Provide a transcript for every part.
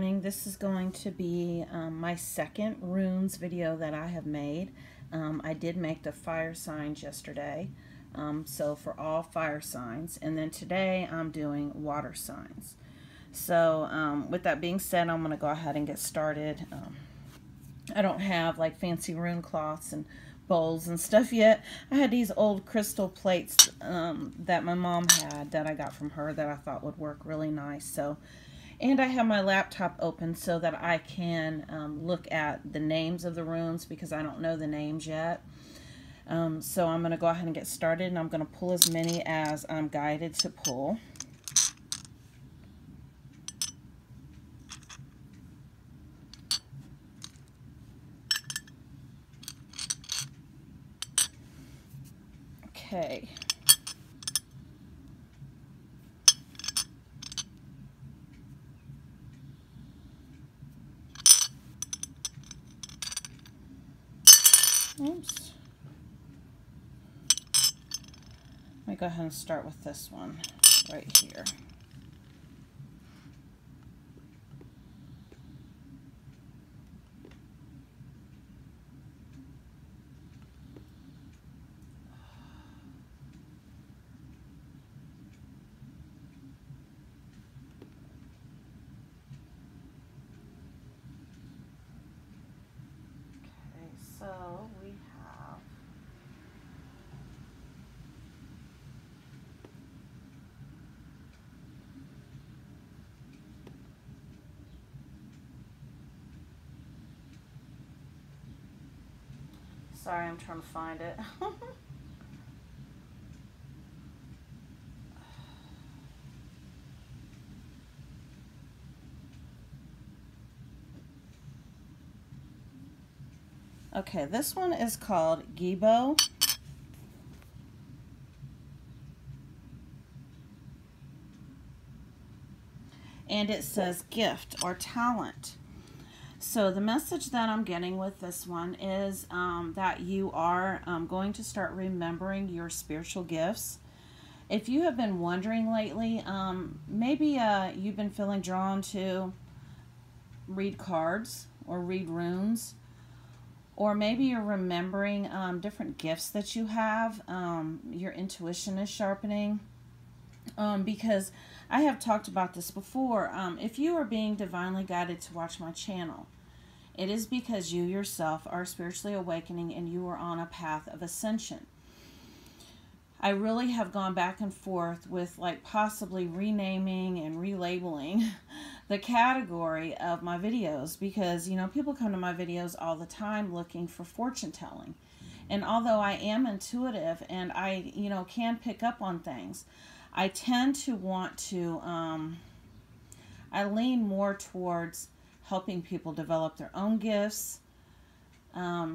morning. This is going to be my second runes video that I have made. I did make the fire signs yesterday, so for all fire signs, and then today I'm doing water signs. So with that being said, I'm going to go ahead and get started. I don't have like fancy rune cloths and bowls and stuff yet. I had these old crystal plates that my mom had that I got from her that I thought would work really nice. So, and I have my laptop open so that I can look at the names of the runes because I don't know the names yet. So I'm going to go ahead and get started, and I'm going to pull as many as I'm guided to pull. Okay. Oops. Let me go ahead and start with this one right here. So we have sorry, I'm trying to find it. Okay, this one is called Gibo. And it says gift or talent. So the message that I'm getting with this one is that you are going to start remembering your spiritual gifts. If you have been wondering lately, maybe you've been feeling drawn to read cards or read runes. Or maybe you're remembering different gifts that you have. Your intuition is sharpening. Because I have talked about this before. If you are being divinely guided to watch my channel, it is because you yourself are spiritually awakening and you are on a path of ascension. I really have gone back and forth with like possibly renaming and relabeling the category of my videos because, you know, people come to my videos all the time looking for fortune telling. And although I am intuitive and I, you know, can pick up on things, I tend to want to, I lean more towards helping people develop their own gifts,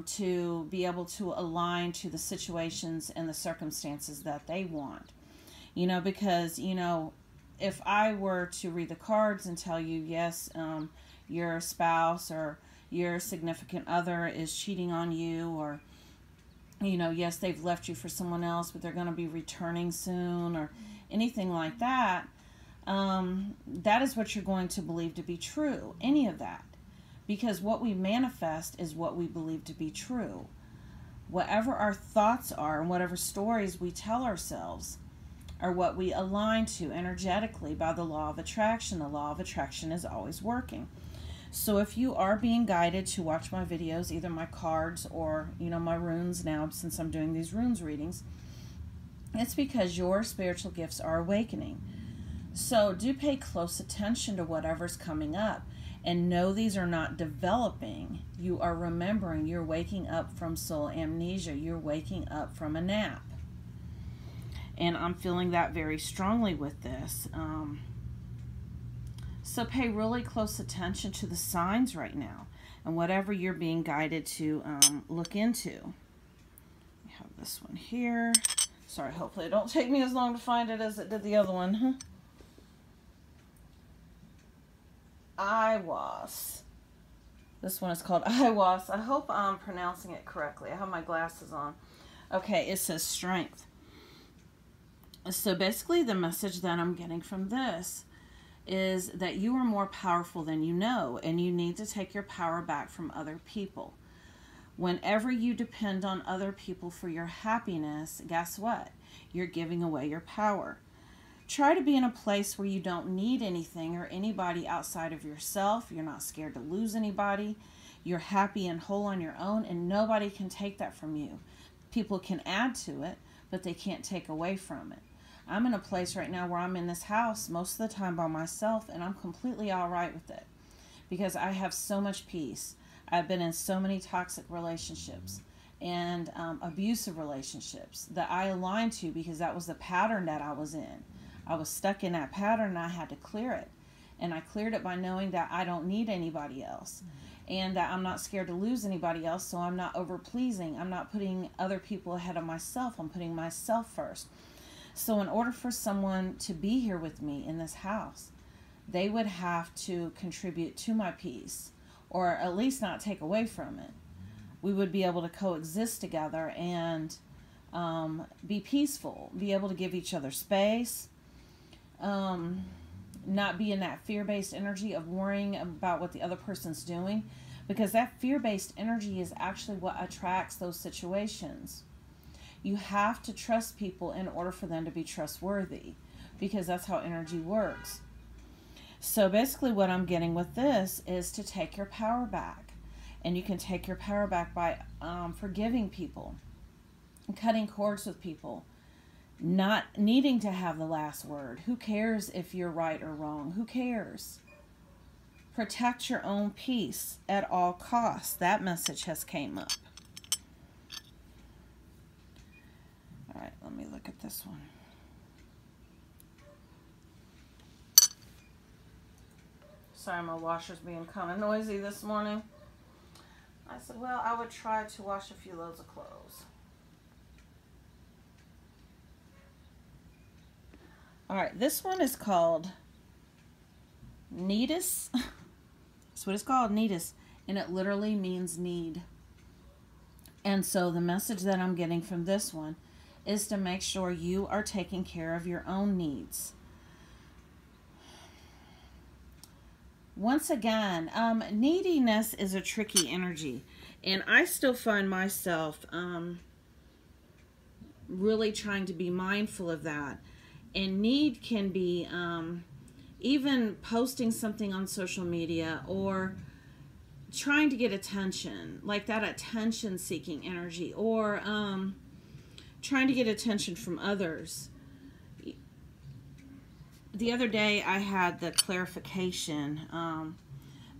to be able to align to the situations and the circumstances that they want. You know, because, you know, if I were to read the cards and tell you, yes, your spouse or your significant other is cheating on you, or, you know, yes, they've left you for someone else, but they're going to be returning soon, or anything like that, that is what you're going to believe to be true, any of that. Because what we manifest is what we believe to be true. Whatever our thoughts are and whatever stories we tell ourselves are what we align to energetically by the law of attraction. The law of attraction is always working. So if you are being guided to watch my videos, either my cards or, you know, my runes now, since I'm doing these runes readings, it's because your spiritual gifts are awakening. So do pay close attention to whatever's coming up. And know these are not developing. You are remembering. You're waking up from soul amnesia. You're waking up from a nap. And I'm feeling that very strongly with this. So pay really close attention to the signs right now. And whatever you're being guided to look into. We have this one here. Sorry, hopefully it don't take me as long to find it as it did the other one. Aiwass. This one is called Aiwass. I hope I'm pronouncing it correctly. I have my glasses on. Okay, it says strength. So basically the message that I'm getting from this is that you are more powerful than you know, and you need to take your power back from other people. Whenever you depend on other people for your happiness, guess what? You're giving away your power. Try to be in a place where you don't need anything or anybody outside of yourself. You're not scared to lose anybody. You're happy and whole on your own, and nobody can take that from you. People can add to it, but they can't take away from it. I'm in a place right now where I'm in this house most of the time by myself, and I'm completely all right with it because I have so much peace. I've been in so many toxic relationships and abusive relationships that I aligned to because that was the pattern that I was in. I was stuck in that pattern and I had to clear it. And I cleared it by knowing that I don't need anybody else and that I'm not scared to lose anybody else, so I'm not over-pleasing. I'm not putting other people ahead of myself. I'm putting myself first. So in order for someone to be here with me in this house, they would have to contribute to my peace or at least not take away from it. We would be able to coexist together and be peaceful, be able to give each other space, not be in that fear-based energy of worrying about what the other person's doing, because that fear-based energy is actually what attracts those situations. You have to trust people in order for them to be trustworthy, because that's how energy works. So basically what I'm getting with this is to take your power back. And you can take your power back by forgiving people, cutting cords with people, not needing to have the last word. Who cares if you're right or wrong? Who cares? Protect your own peace at all costs. That message has came up. All right, let me look at this one. Sorry, my washer's being kind of noisy this morning. I said, well, I would try to wash a few loads of clothes. All right, this one is called Needus. That's what it's called, Needus. And it literally means need. And so the message that I'm getting from this one is to make sure you are taking care of your own needs. Once again, neediness is a tricky energy. And I still find myself really trying to be mindful of that. And need can be even posting something on social media or trying to get attention, like that attention-seeking energy, or trying to get attention from others. The other day I had the clarification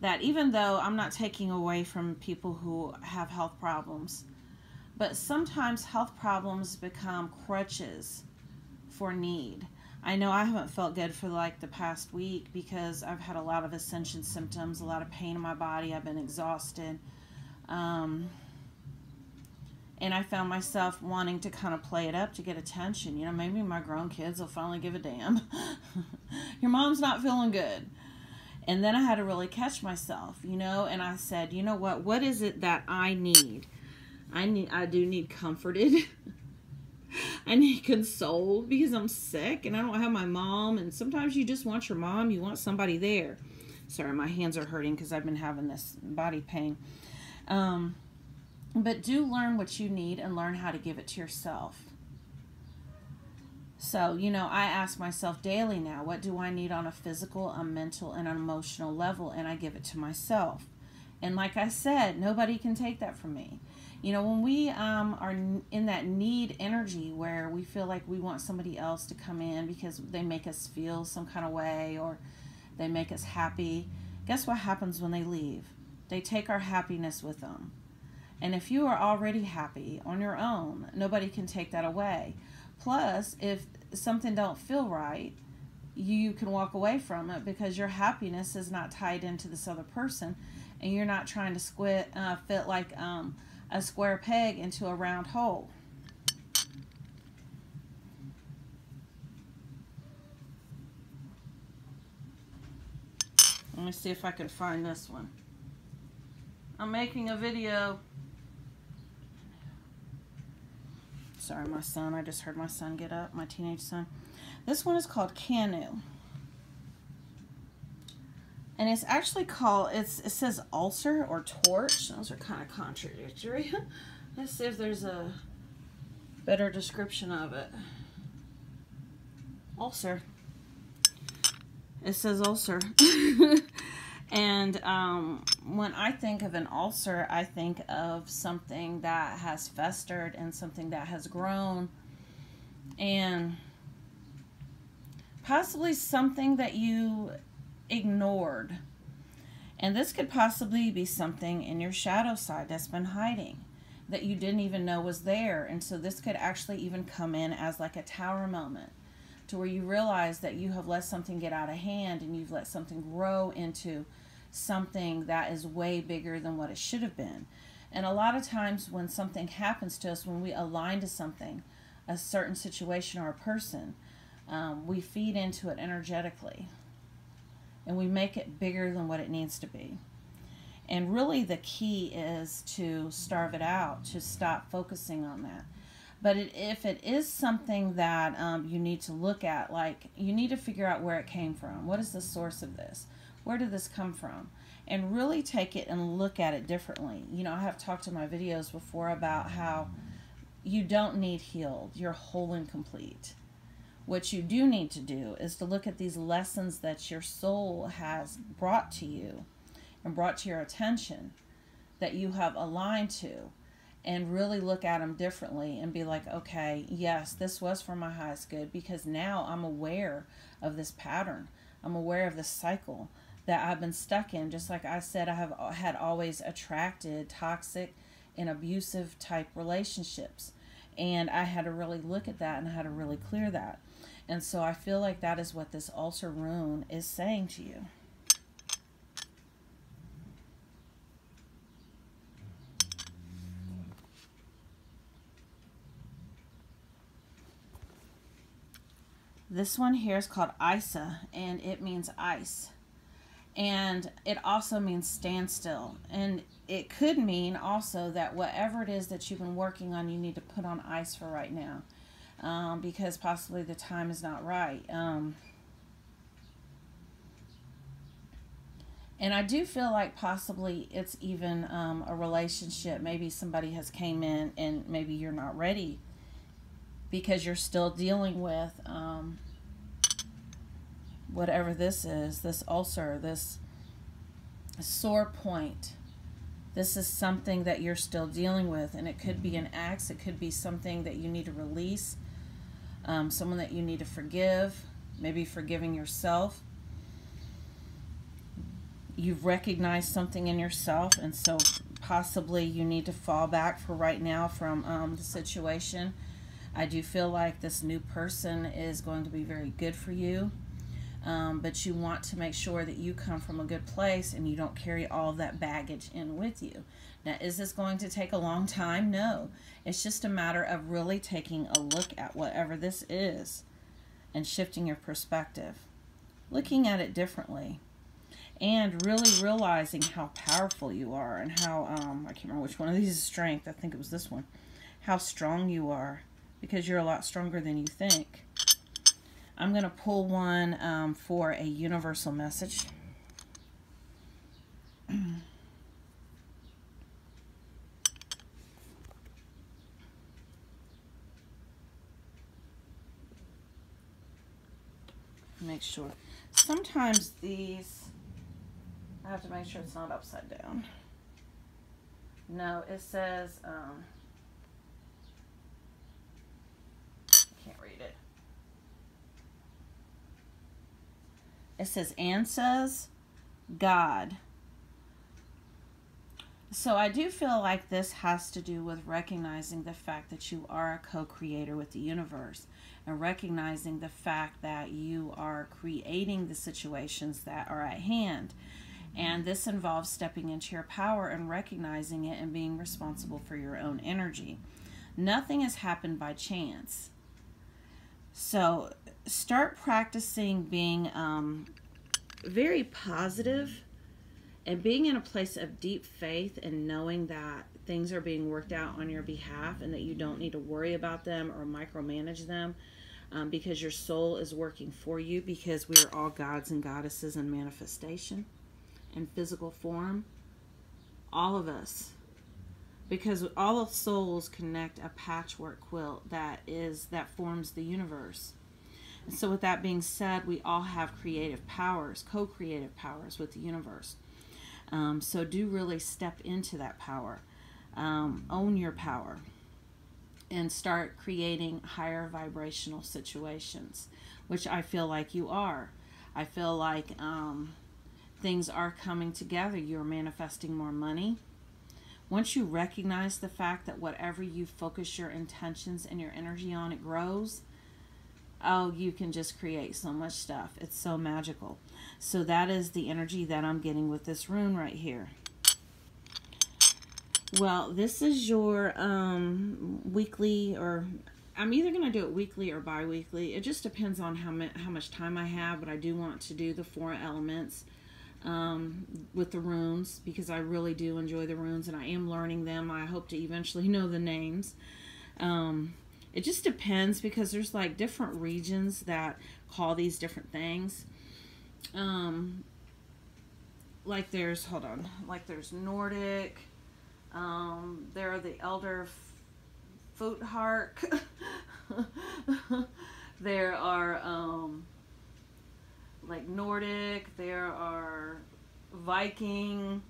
that even though I'm not taking away from people who have health problems, but sometimes health problems become crutches for need. I know I haven't felt good for like the past week because I've had a lot of ascension symptoms, a lot of pain in my body. I've been exhausted. And I found myself wanting to kind of play it up to get attention. You know, maybe my grown kids will finally give a damn. Your mom's not feeling good. And then I had to really catch myself, you know, and I said, you know what is it that I need? I do need comforted. I need consoled because I'm sick and I don't have my mom. And sometimes you just want your mom. You want somebody there. Sorry, my hands are hurting because I've been having this body pain. But do learn what you need and learn how to give it to yourself. So, you know, I ask myself daily now, what do I need on a physical, a mental, and an emotional level? And I give it to myself. And like I said, nobody can take that from me. You know, when we are in that need energy where we feel like we want somebody else to come in because they make us feel some kind of way or they make us happy, guess what happens when they leave? They take our happiness with them. And if you are already happy on your own, nobody can take that away. Plus, if something don't feel right, you can walk away from it because your happiness is not tied into this other person and you're not trying to fit like a square peg into a round hole. Let me see if I can find this one. I'm making a video. Sorry, my son. I just heard my son get up, my teenage son. This one is called Canoe. And it's actually called, it says ulcer or torch. Those are kind of contradictory. Let's see if there's a better description of it. Ulcer. It says ulcer. And when I think of an ulcer, I think of something that has festered and something that has grown, and possibly something that you ignored. And this could possibly be something in your shadow side that's been hiding, that you didn't even know was there. And so this could actually even come in as like a tower moment, to where you realize that you have let something get out of hand and you've let something grow into something that is way bigger than what it should have been. And a lot of times when something happens to us, when we align to something, a certain situation or a person, we feed into it energetically and we make it bigger than what it needs to be. And really the key is to starve it out, to stop focusing on that. But if it is something that you need to look at, like you need to figure out where it came from. What is the source of this? Where did this come from? And really take it and look at it differently. You know, I have talked in my videos before about how you don't need healed. You're whole and complete. What you do need to do is to look at these lessons that your soul has brought to you and brought to your attention, that you have aligned to, and really look at them differently and be like, okay, yes, this was for my highest good, because now I'm aware of this pattern. I'm aware of this cycle that I've been stuck in. Just like I said, I had always attracted toxic and abusive type relationships. And I had to really look at that and I had to really clear that. And so I feel like that is what this ulcer rune is saying to you. This one here is called Isa, and it means ice. And it also means standstill. And it could mean also that whatever it is that you've been working on, you need to put on ice for right now. Because possibly the time is not right. And I do feel like possibly it's even a relationship. Maybe somebody has came in and maybe you're not ready, because you're still dealing with whatever this is, this ulcer, this sore point. This is something that you're still dealing with, and it could be an ex, it could be something that you need to release, someone that you need to forgive, maybe forgiving yourself. You've recognized something in yourself, and so possibly you need to fall back for right now from the situation. I do feel like this new person is going to be very good for you, but you want to make sure that you come from a good place and you don't carry all of that baggage in with you. Now, is this going to take a long time? No. It's just a matter of really taking a look at whatever this is and shifting your perspective, looking at it differently, and really realizing how powerful you are and how, I can't remember which one of these is strength. I think it was this one. How strong you are, because you're a lot stronger than you think. I'm going to pull one for a universal message. Make sure. Sometimes these, I have to make sure it's not upside down. No, it says, I can't read it. It says, and says, God. So I do feel like this has to do with recognizing the fact that you are a co-creator with the universe, and recognizing the fact that you are creating the situations that are at hand. And this involves stepping into your power and recognizing it and being responsible for your own energy. Nothing has happened by chance. So start practicing being very positive and being in a place of deep faith and knowing that things are being worked out on your behalf and that you don't need to worry about them or micromanage them, because your soul is working for you, because we are all gods and goddesses in manifestation. in physical form, all of us, because all of souls connect a patchwork quilt that forms the universe. And so with that being said, we all have creative powers, co-creative powers with the universe. So do really step into that power. Own your power and start creating higher vibrational situations, which I feel like you are. I feel like things are coming together. You're manifesting more money. Once you recognize the fact that whatever you focus your intentions and your energy on, it grows. Oh, you can just create so much stuff. It's so magical. So that is the energy that I'm getting with this rune right here. Well, this is your weekly, or I'm either going to do it weekly or bi-weekly. It just depends on how much time I have, but I do want to do the 4 elements with the runes, because I really do enjoy the runes and I am learning them. I hope to eventually know the names. It just depends, because there's like different regions that call these different things. Like there's Nordic. There are the Elder Futhark. There are like Nordic. There are Viking.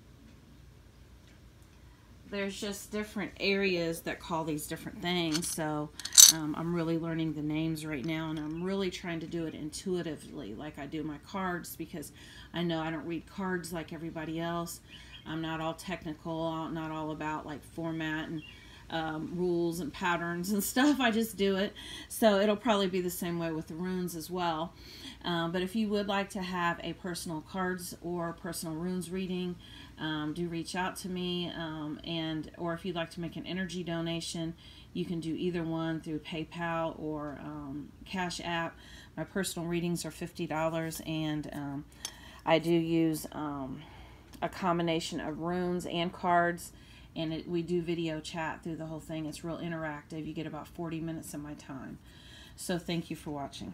There's just different areas that call these different things. So I'm really learning the names right now, and I'm really trying to do it intuitively like I do my cards, because I know I don't read cards like everybody else. I'm not all technical, not all about like format and rules and patterns and stuff. I just do it. So it'll probably be the same way with the runes as well. But if you would like to have a personal cards or personal runes reading, do reach out to me. Or if you'd like to make an energy donation, you can do either one through PayPal or Cash App. My personal readings are $50, and I do use a combination of runes and cards, and we do video chat through the whole thing. It's real interactive. You get about 40 minutes of my time. So thank you for watching.